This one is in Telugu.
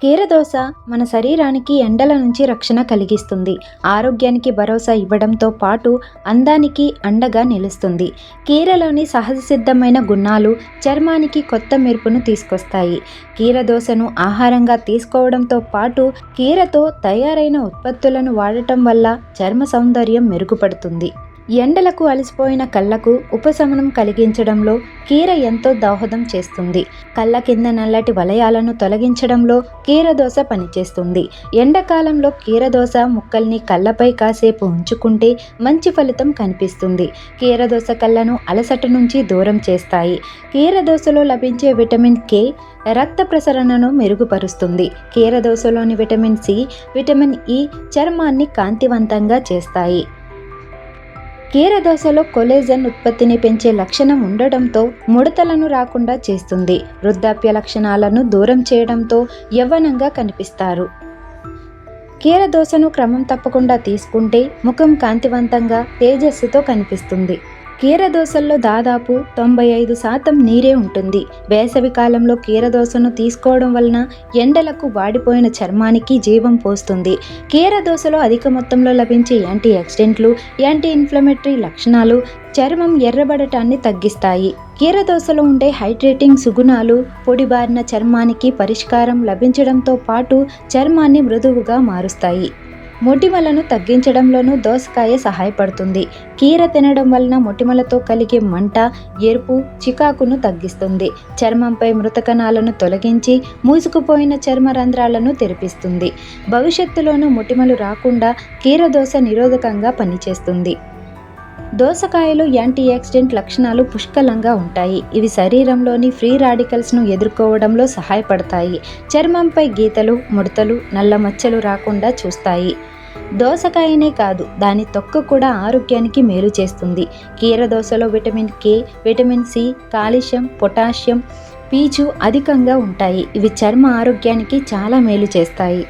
కీరదోస మన శరీరానికి ఎండల నుంచి రక్షణ కలిగిస్తుంది. ఆరోగ్యానికి భరోసా ఇవ్వడంతో పాటు అందానికి అండగా నిలుస్తుంది. కీరలోని సహజ సిద్ధమైన గుణాలు చర్మానికి కొత్త మెరుపును తీసుకొస్తాయి. కీరదోసను ఆహారంగా తీసుకోవడంతో పాటు కీరతో తయారైన ఉత్పత్తులను వాడటం వల్ల చర్మ సౌందర్యం మెరుగుపడుతుంది. ఎండలకు అలసిపోయిన కళ్ళకు ఉపశమనం కలిగించడంలో కీర ఎంతో దోహదం చేస్తుంది. కళ్ళ కింద నల్లటి వలయాలను తొలగించడంలో కీరదోస పనిచేస్తుంది. ఎండాకాలంలో కీరదోస ముక్కల్ని కళ్ళపై కాసేపు ఉంచుకుంటే మంచి ఫలితం కనిపిస్తుంది. కీరదోస కళ్ళను అలసట నుంచి దూరం చేస్తాయి. కీరదోసలో లభించే విటమిన్ కే రక్త ప్రసరణను మెరుగుపరుస్తుంది. కీరదోసలోని విటమిన్ సి, విటమిన్ ఇ చర్మాన్ని కాంతివంతంగా చేస్తాయి. కీరదోసలో కొలేజన్ ఉత్పత్తిని పెంచే లక్షణం ఉండడంతో ముడతలను రాకుండా చేస్తుంది. వృద్ధాప్య లక్షణాలను దూరం చేయడంతో యవ్వనంగా కనిపిస్తారు. కీరదోసను క్రమం తప్పకుండా తీసుకుంటే ముఖం కాంతివంతంగా తేజస్సుతో కనిపిస్తుంది. కీరదోసల్లో దాదాపు 95% నీరే ఉంటుంది. వేసవి కాలంలో కీరదోసను తీసుకోవడం వలన ఎండలకు వాడిపోయిన చర్మానికి జీవం పోస్తుంది. కీరదోసలో అధిక మొత్తంలో లభించే యాంటీ ఆక్సిడెంట్లు, యాంటీ ఇన్ఫ్లమేటరీ లక్షణాలు చర్మం ఎర్రబడటాన్ని తగ్గిస్తాయి. కీరదోసలో ఉండే హైడ్రేటింగ్ సుగుణాలు పొడిబారిన చర్మానికి పరిష్కారం లభించడంతో పాటు చర్మాన్ని మృదువుగా మారుస్తాయి. మొటిమలను తగ్గించడంలోనూ దోసకాయ సహాయపడుతుంది. కీర తినడం వలన మొటిమలతో కలిగే మంట, ఎరుపు, చికాకును తగ్గిస్తుంది. చర్మంపై మృత కణాలను తొలగించి మూసుకుపోయిన చర్మ రంధ్రాలను తెరిపిస్తుంది. భవిష్యత్తులోనూ మొటిమలు రాకుండా కీరదోస నిరోధకంగా పనిచేస్తుంది. దోసకాయలో యాంటీ ఆక్సిడెంట్ లక్షణాలు పుష్కలంగా ఉంటాయి. ఇవి శరీరంలోని ఫ్రీ రాడికల్స్ను ఎదుర్కోవడంలో సహాయపడతాయి. చర్మంపై గీతలు, ముడతలు, నల్ల మచ్చలు రాకుండా చూస్తాయి. దోసకాయనే కాదు, దాని తొక్క కూడా ఆరోగ్యానికి మేలు చేస్తుంది. కీరదోసలో vitamin K, vitamin C, calcium, potassium, పీచు అధికంగా ఉంటాయి. ఇవి చర్మ ఆరోగ్యానికి చాలా మేలు చేస్తాయి.